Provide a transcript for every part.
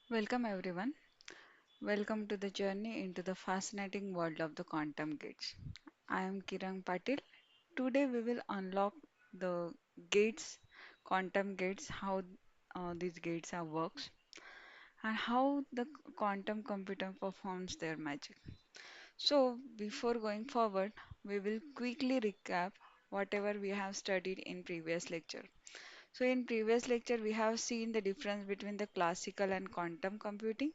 Welcome everyone. Welcome to the journey into the fascinating world of the quantum gates. I am Kiran Patil. Today we will unlock the gates, quantum gates, how these gates are works, and how the quantum computer performs their magic. So before going forward, we will quickly recap whatever we have studied in previous lecture. So in previous lecture we have seen the difference between the classical and quantum computing.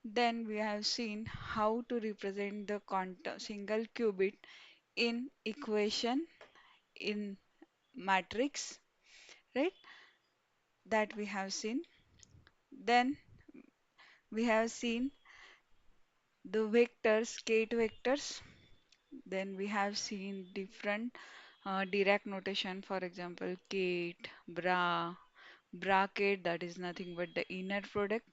Then we have seen how to represent the quantum single qubit in equation in matrix, right? That we have seen. Then we have seen the vectors, Kate vectors. Then we have seen different Dirac notation, for example, Kate, bracket, that is nothing but the inner product.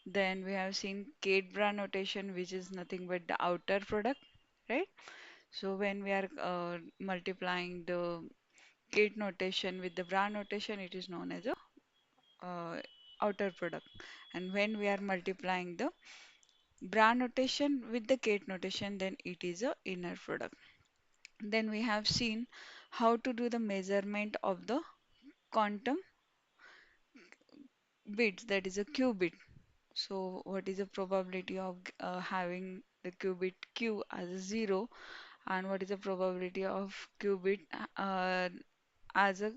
Then we have seen Kate bra notation, which is nothing but the outer product, right? So when we are multiplying the gate notation with the bra notation, it is known as a outer product. And when we are multiplying the bra notation with the gate notation, then it is a inner product. Then we have seen how to do the measurement of the quantum bits, that is a qubit. So what is the probability of having the qubit q as a 0, and what is the probability of qubit uh, as a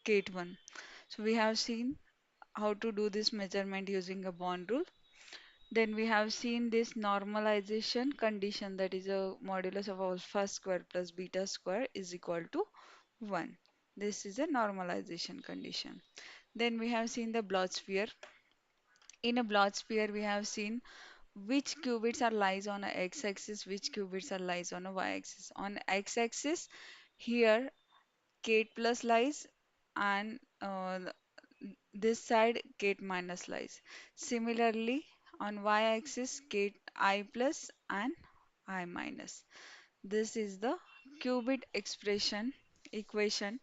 gate 1. So we have seen how to do this measurement using a bond rule. Then we have seen this normalization condition, that is a modulus of alpha square plus beta square is equal to 1. This is a normalization condition. Then we have seen the Bloch sphere. In a Bloch sphere, we have seen which qubits are lies on a x-axis, which qubits are lies on a y-axis. On x-axis, here gate plus lies, and this side gate minus lies. Similarly, on y-axis gate I plus and I minus. This is the qubit expression equation,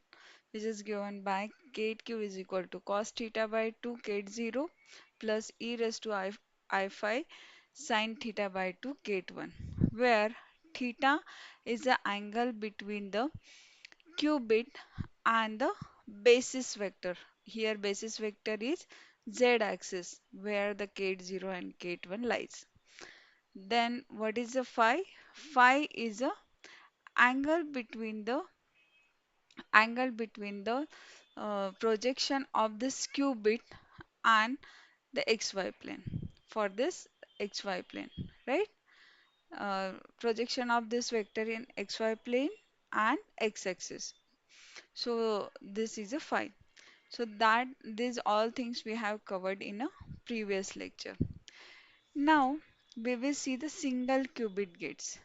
which is given by gate q is equal to cos theta by 2 gate 0 plus e raised to I phi sin theta by 2 gate 1, where theta is the angle between the qubit and the basis vector. Here basis vector is z-axis, where the gate 0 and gate 1 lies. Then what is the phi? Phi is the angle between the projection of this qubit and the xy plane. For this xy plane, right? Projection of this vector in xy plane and x-axis. So this is a phi. So that these all things we have covered in a previous lecture. Now we will see the single qubit gates.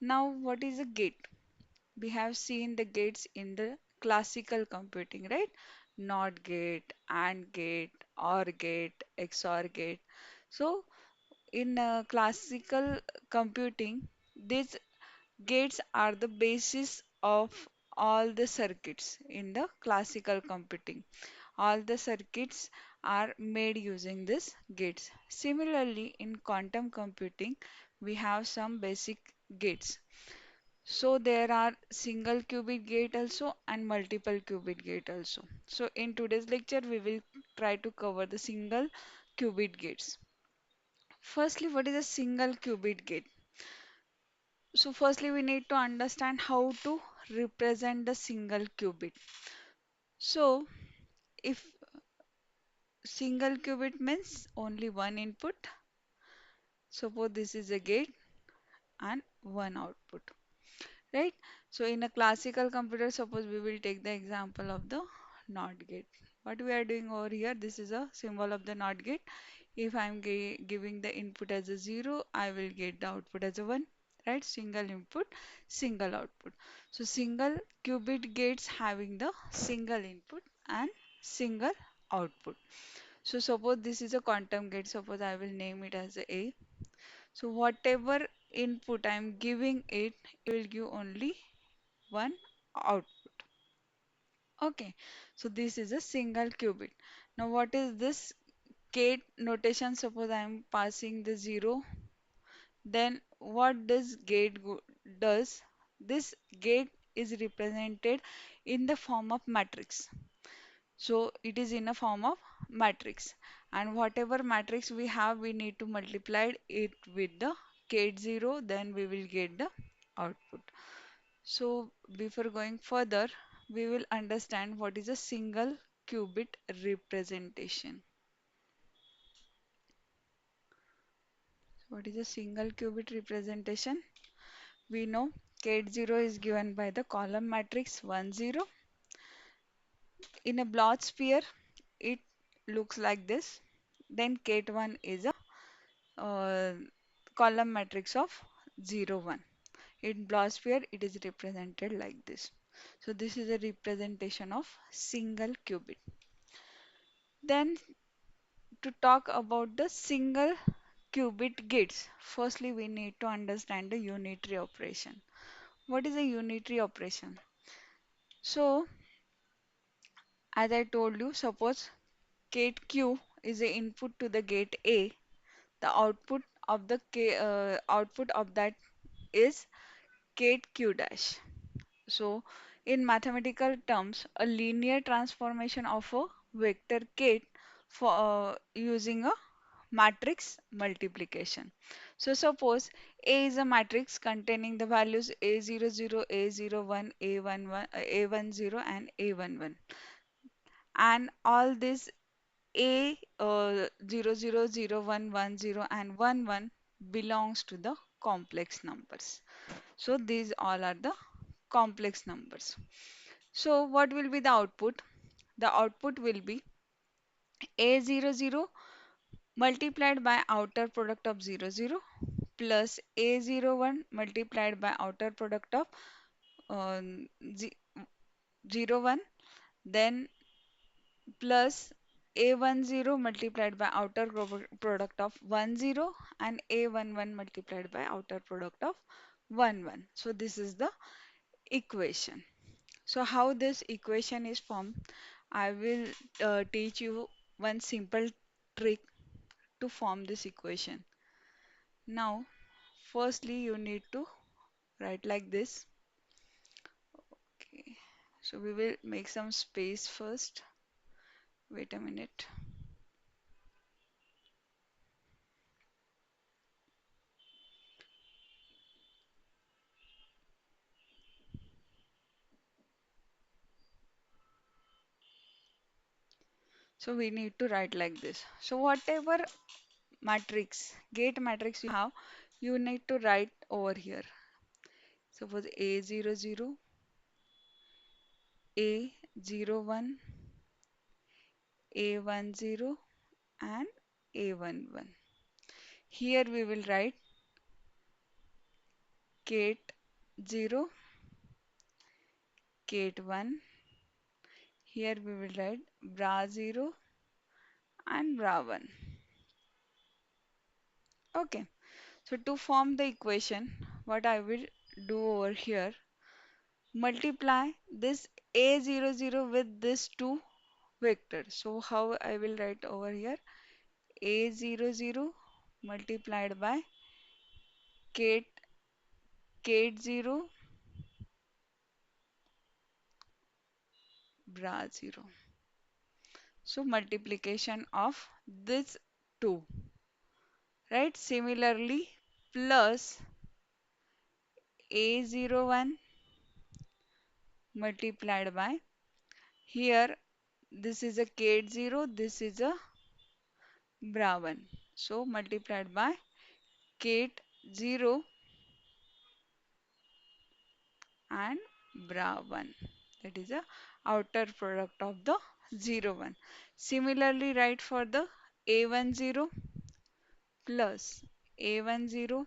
Now what is a gate? We have seen the gates in the classical computing, right? NOT gate, AND gate, OR gate, XOR gate. So in classical computing, these gates are the basis of all the circuits in the classical computing. All the circuits are made using these gates. Similarly, in quantum computing, we have some basic gates. So there are single qubit gate also and multiple qubit gate also. So in today's lecture, we will try to cover the single qubit gates. Firstly, what is a single qubit gate? So firstly, we need to understand how to represent the single qubit. So if single qubit means only one input, suppose this is a gate and one output, right? So in a classical computer, suppose we will take the example of the NOT gate. What we are doing over here, this is a symbol of the NOT gate. If I'm giving the input as a 0, I will get the output as a 1, right? Single input, single output. So single qubit gates having the single input and single output. So suppose this is a quantum gate, suppose I will name it as A. So whatever input I am giving it, it will give only one output. Okay, so this is a single qubit. Now what is this Gate notation, suppose I am passing the 0, then what this does? This gate is represented in the form of matrix. So it is in a form of matrix. And whatever matrix we have, we need to multiply it with the gate 0, then we will get the output. So before going further, we will understand what is a single qubit representation. What is a single qubit representation? We know gate 0 is given by the column matrix 1 0. In a Bloch sphere, it looks like this. Then gate 1 is a column matrix of 0 1. In Bloch sphere, it is represented like this. So this is a representation of single qubit. Then to talk about the single qubit gates, firstly we need to understand the unitary operation. What is a unitary operation? So as I told you, suppose gate Q is the input to the gate A, the output of that is gate Q dash. So in mathematical terms, a linear transformation of a vector gate for using a matrix multiplication. So suppose A is a matrix containing the values A00, A01, A11, A10 and A11, and all these A 00, 01, 10 and 11 belongs to the complex numbers. So these all are the complex numbers. So what will be the output? The output will be A00 multiplied by outer product of 00 plus A01 multiplied by outer product of uh, ze- 01, then plus A10 multiplied by outer product of 10 and A11 multiplied by outer product of 11. So this is the equation. So how this equation is formed, I will teach you one simple trick to form this equation. Now, firstly you need to write like this. Okay. So we will make some space first. Wait a minute. So we need to write like this. So whatever matrix, gate matrix you have, you need to write over here. Suppose A00, A01, A10 and A11. Here we will write gate 0, gate 1. Here we will write bra 0 and bra 1. Okay. So to form the equation, what I will do over here, multiply this A00 with this two vector. So how I will write over here, A00 multiplied by gate 0 bra 0. So multiplication of this two, right? Similarly, plus A01 multiplied by, here this is a gate 0, this is a bra 1. So multiplied by gate 0 and bra 1. That is a outer product of the 0 1. Similarly, write for the A10 plus A10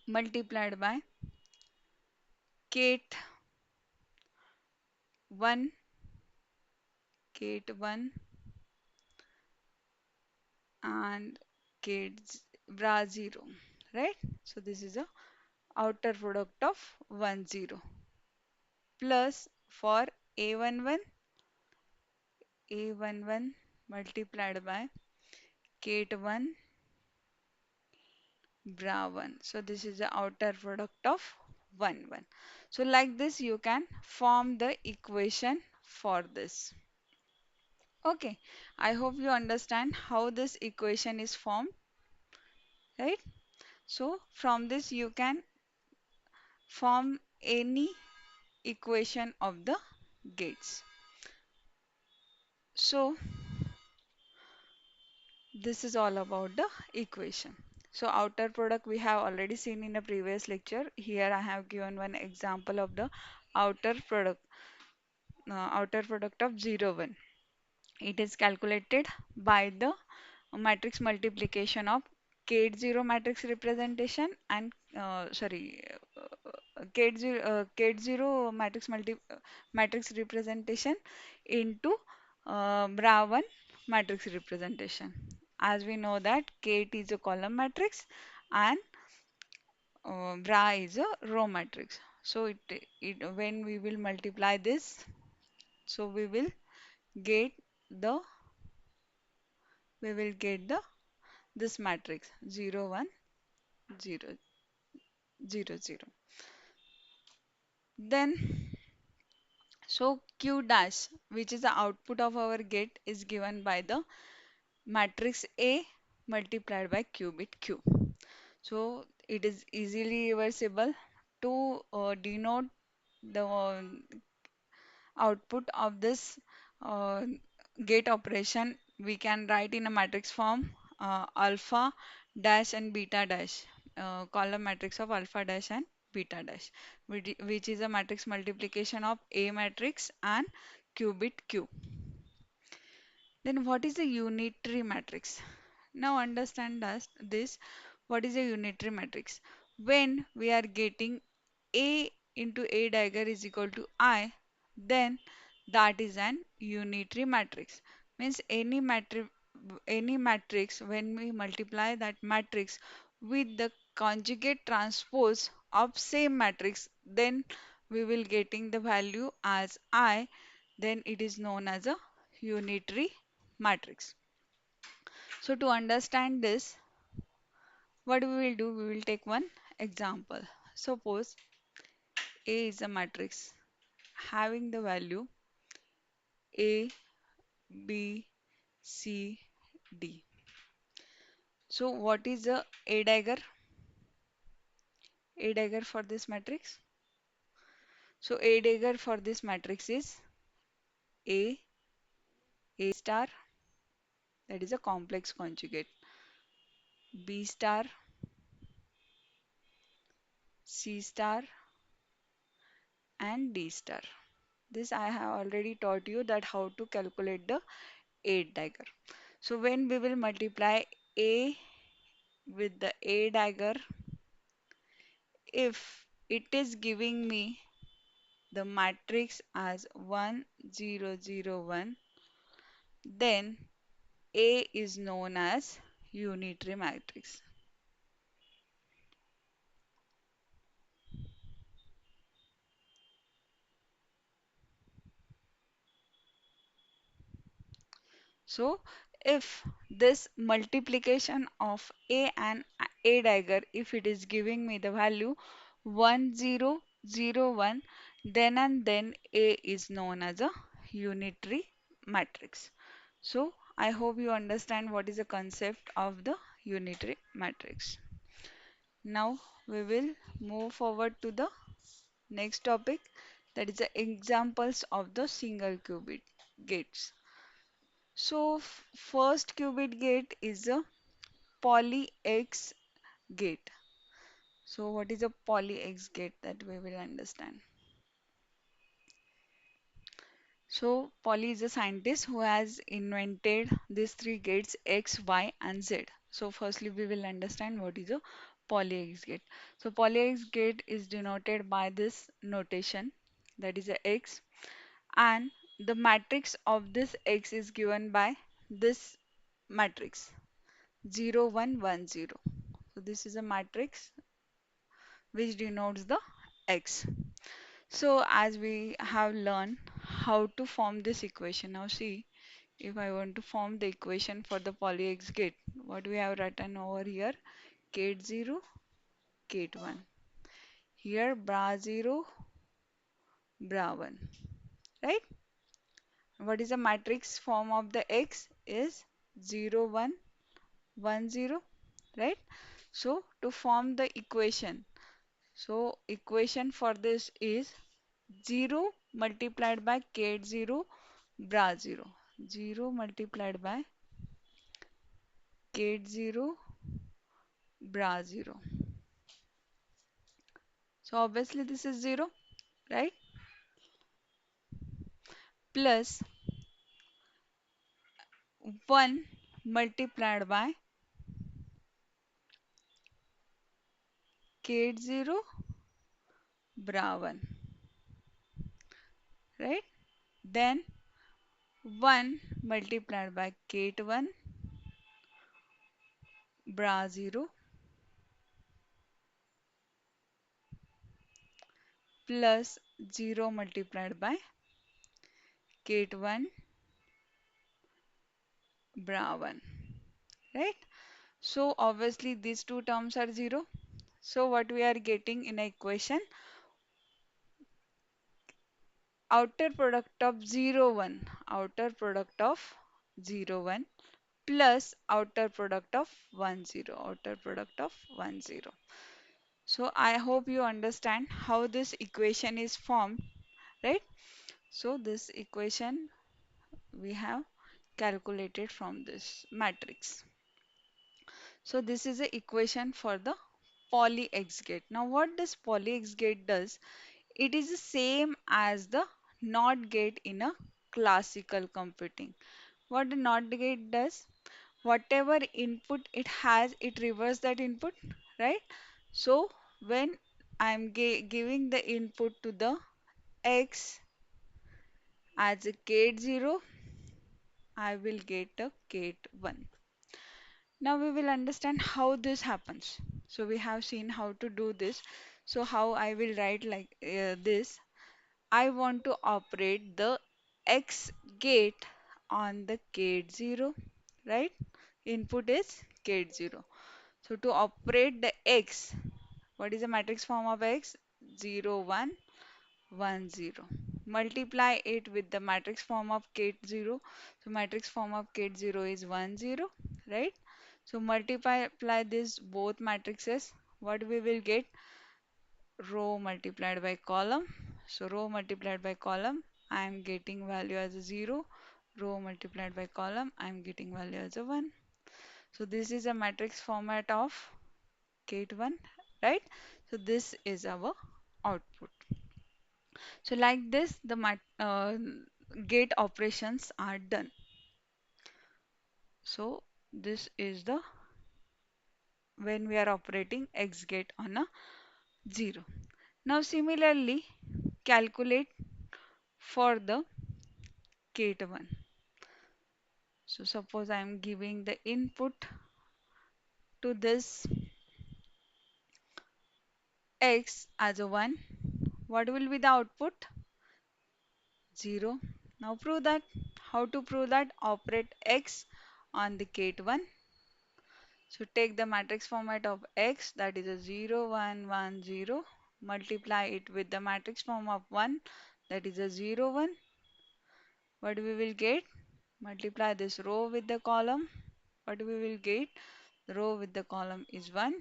multiplied by gate 1, gate 1 and bra 0, right? So this is a outer product of 1 0 plus for A11, A11 multiplied by Kate 1 bra 1. So this is the outer product of 1 1. So like this you can form the equation for this. Okay, I hope you understand how this equation is formed, right? So from this you can form any equation of the gates. So this is all about the equation. So outer product we have already seen in a previous lecture. Here I have given one example of the outer product, outer product of 0 1. It is calculated by the matrix multiplication of Kate 0 matrix representation and Kate 0 matrix representation into bra 1 matrix representation. As we know that Kate is a column matrix and bra is a row matrix. So it when we will multiply this, so get the get the this matrix 0 1 0 0 0. Then so q dash, which is the output of our gate, is given by the matrix A multiplied by qubit q. So it is easily reversible to denote the output of this uh, gate operation. We can write in a matrix form alpha dash and beta dash, column matrix of alpha dash and beta dash, which is a matrix multiplication of A matrix and qubit q. Then what is a unitary matrix? Now understand us this. What is a unitary matrix? When we are getting A into A dagger is equal to I, then that is an unitary matrix. Means any matrix when we multiply that matrix with the conjugate transpose of same matrix, then we will getting the value as I, then it is known as a unitary matrix. So to understand this, what we will do, we will take one example. Suppose A is a matrix having the value A, B, C, D. So what is the A dagger? A dagger for this matrix? So A dagger for this matrix is A, A star, that is a complex conjugate, B star, C star, and D star. This I have already taught you that how to calculate the A dagger. So when we will multiply A with the A dagger, if it is giving me the matrix as 1 0 0 1, then A is known as unitary matrix. So if this multiplication of A and A dagger, if it is giving me the value 1 0 0 1, then and then A is known as a unitary matrix. So I hope you understand what is the concept of the unitary matrix. Now we will move forward to the next topic, that is the examples of the single qubit gates. So first qubit gate is a Pauli X gate. So what is a Pauli X gate, that we will understand. So Pauli is a scientist who has invented these three gates X, Y, and Z. So firstly we will understand what is a Pauli X gate. So Pauli X gate is denoted by this notation, that is a X, and the matrix of this X is given by this matrix 0 1 1 0. So this is a matrix which denotes the X. So as we have learned how to form this equation, now see, if I want to form the equation for the Pauli X gate, what we have written over here, gate 0, gate 1. Here bra 0, bra 1, right? What is the matrix form of the X is 0, 1, 1, 0, right? So to form the equation, so equation for this is 0 multiplied by gate 0, bra 0. 0 multiplied by gate 0, bra 0. So obviously this is 0, right? Plus 1 multiplied by gate 0, bra 1, right? Then 1 multiplied by gate 1, bra 0, plus 0 multiplied by gate 1, bra 1, right? So obviously these two terms are 0. So what we are getting in a equation, outer product of 0, 1, outer product of 0, 1 plus outer product of 1, 0, outer product of 1, 0. So I hope you understand how this equation is formed, right? So this equation we have calculated from this matrix. So this is the equation for the Pauli X gate. Now what does Pauli X gate does? It is the same as the NOT gate in a classical computing. What the NOT gate does? Whatever input it has, it reverses that input, right? So when I'm giving the input to the X as a gate 0, I will get a gate 1. Now we will understand how this happens. So we have seen how to do this. So how I will write like this. I want to operate the X gate on the gate 0, right? Input is gate 0. So to operate the X, what is the matrix form of X? 0, 1, 1, 0. Multiply it with the matrix form of gate 0. So matrix form of gate 0 is 1, 0, right? So multiply this both matrices. What we will get? Row multiplied by column. So row multiplied by column, I am getting value as a 0. Row multiplied by column, I am getting value as a 1. So this is a matrix format of gate 1, right? So this is our output. So like this, the gate operations are done. So this is the when we are operating X gate on a 0. Now similarly, calculate for the gate 1. So suppose I am giving the input to this X as a 1. What will be the output? 0. Now prove that. How to prove that? Operate X on the gate 1. So take the matrix format of X, that is a 0, 1, 1, 0. Multiply it with the matrix form of 1, that is a 0, 1. What we will get? Multiply this row with the column. What we will get? The row with the column is 1.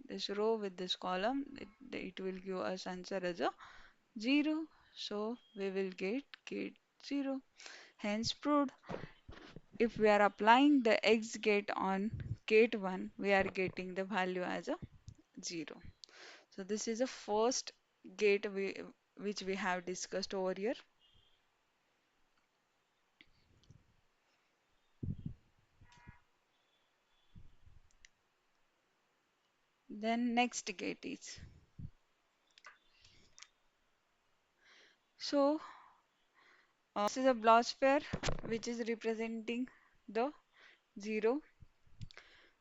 This row with this column, it will give us answer as a 0. So we will get 0. Hence proved. If we are applying the X gate on gate 1, we are getting the value as a 0. So this is the first gate which we have discussed over here. Then next gate is. So this is a block sphere which is representing the 0.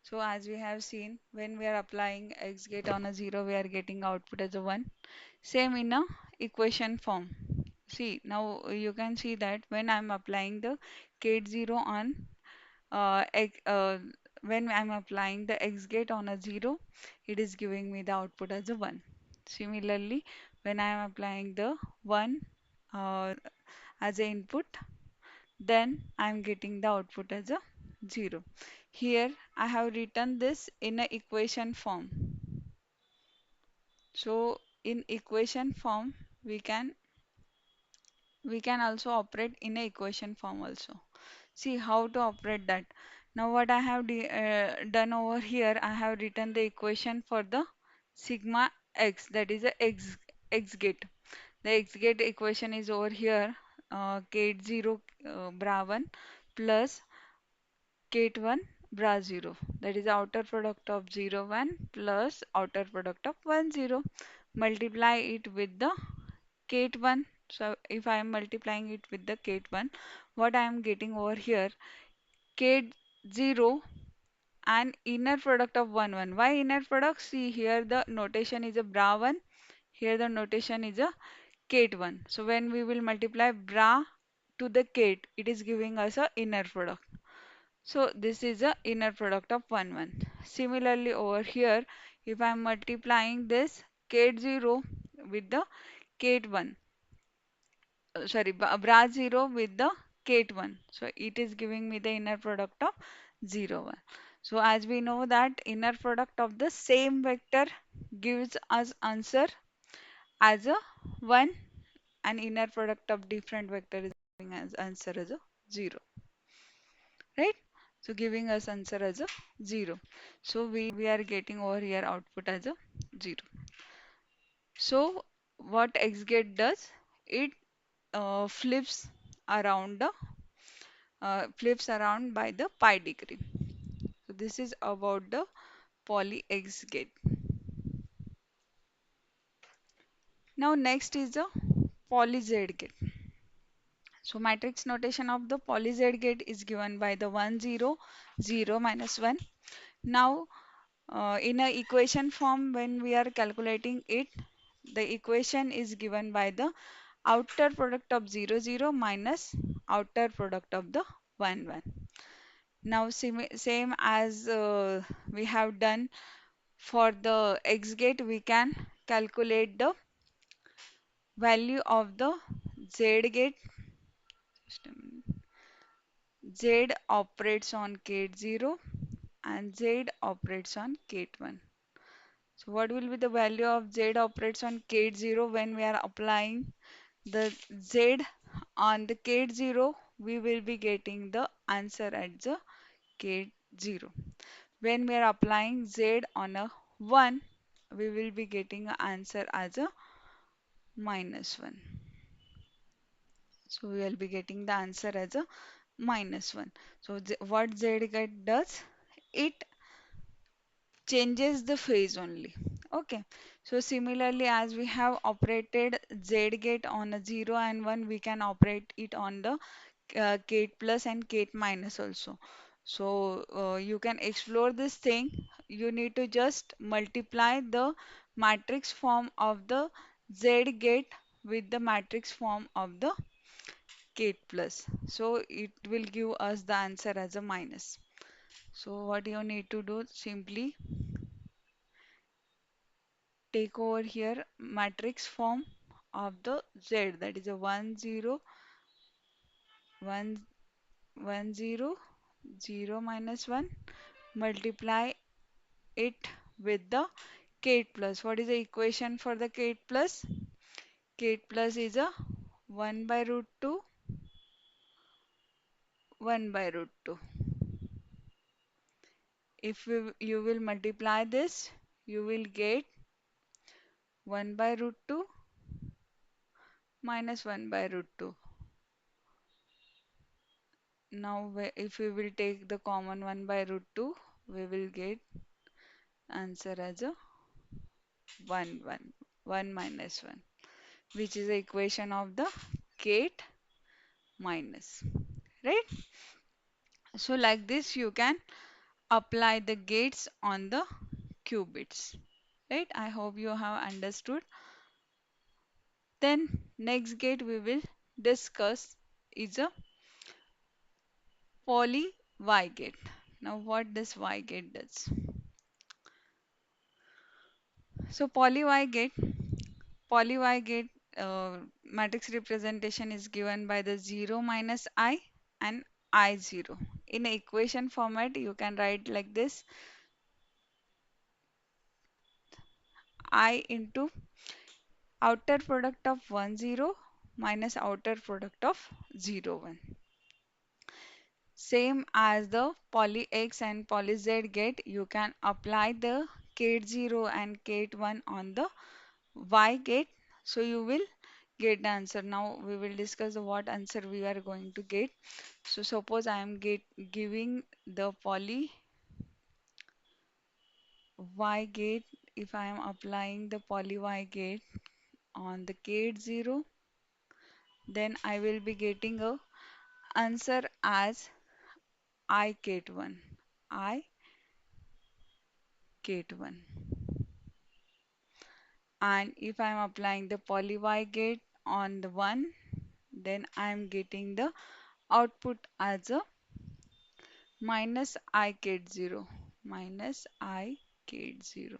So as we have seen, when we are applying X gate on a 0, we are getting output as a 1. Same in a equation form. See, now you can see that when I'm applying the gate 0 on x, when I'm applying the x gate on a 0, it is giving me the output as a 1. Similarly, when I'm applying the 1 uh, as a input, then I'm getting the output as a 0. Here I have written this in a equation form. So in equation form, we can we can also operate in a equation form also. See how to operate that. Now what I have done over here, I have written the equation for the sigma x, that is a x gate. The x gate equation is over here, gate 0 bra 1 plus gate 1 bra 0. That is outer product of 0 1 plus outer product of 1 0. Multiply it with the gate 1. So if I am multiplying it with the gate 1, what I am getting over here, gate 0 and inner product of 1 1. Why inner product? See here the notation is a bra 1. Here the notation is a gate 1. So when we will multiply bra to the gate, it is giving us a inner product. So this is a inner product of 1 1. Similarly over here, if I am multiplying this gate 0 with the gate 1, sorry, bra 0 with the gate 1. So it is giving me the inner product of 0 1. So as we know that inner product of the same vector gives us answer as a 1, and inner product of different vector is giving us answer as a 0, right? So giving us answer as a 0. So we are getting over here output as a 0. So what XGate does, it flips around by the pi degree. So this is about the Pauli X gate. Now next is the Pauli Z gate. So matrix notation of the Pauli Z gate is given by the 1 0 0 minus 1. Now in a equation form, when we are calculating it, the equation is given by the outer product of 0 0 minus outer product of the 1 1. Now same as we have done for the x gate, we can calculate the value of the z gate. Just a minute. Z operates on gate 0 and Z operates on gate 1. So what will be the value of Z operates on gate 0 when we are applying the Z on the gate 0? We will be getting the answer at the gate 0. When we are applying Z on a 1, we will be getting an answer as a -1. So we will be getting the answer as a -1. So what Z gate does, it changes the phase only. Okay. So similarly, as we have operated Z gate on a 0 and 1, we can operate it on the gate plus and gate minus also. So you can explore this thing. You need to just multiply the matrix form of the Z gate with the matrix form of the gate plus. So it will give us the answer as a minus. So what you need to do, simply take over here matrix form of the Z, that is a 1 0 1 1 0 0 minus 1, multiply it with the gate plus. What is the equation for the gate plus? Gate plus is a 1 by root 2 1 by root 2. If you will multiply this, you will get 1 by root 2 minus 1 by root 2. Now if we will take the common 1 by root 2, we will get answer as a 1 1 1 minus 1, which is the equation of the gate minus, right? So like this you can apply the gates on the qubits, right? I hope you have understood. Then next gate we will discuss is a poly Y gate. Now what this Y gate does? So poly Y gate matrix representation is given by the 0 minus I and I 0. In equation format you can write like this: I into outer product of 1 0 minus outer product of 0 1. Same as the poly X and poly Z gate, you can apply the gate 0 and gate 1 on the Y gate. So you will get the answer. Now we will discuss what answer we are going to get. So suppose I am giving the poly Y gate. If I am applying the poly Y gate on the gate 0, then I will be getting a answer as I gate 1. I gate 1. And if I'm applying the poly Y gate on the 1, then I'm getting the output as a minus I gate 0. Minus I gate 0.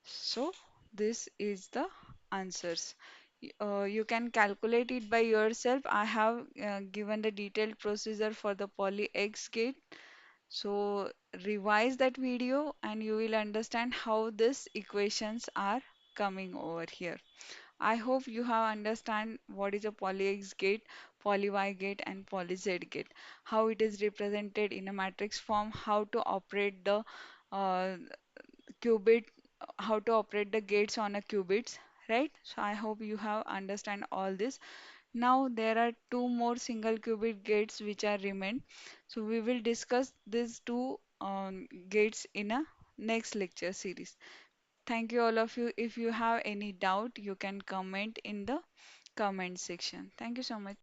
So this is the answers. You can calculate it by yourself. I have given the detailed procedure for the poly X gate. So revise that video and you will understand how these equations are coming over here. I hope you have understand what is a poly X gate, poly Y gate and poly Z gate, how it is represented in a matrix form, how to operate the uh, qubit, how to operate the gates on a qubits, right? So I hope you have understand all this. Now there are two more single qubit gates which are remain. So we will discuss these two gates in a next lecture series. Thank you all of you. If you have any doubt, you can comment in the comment section. Thank you so much.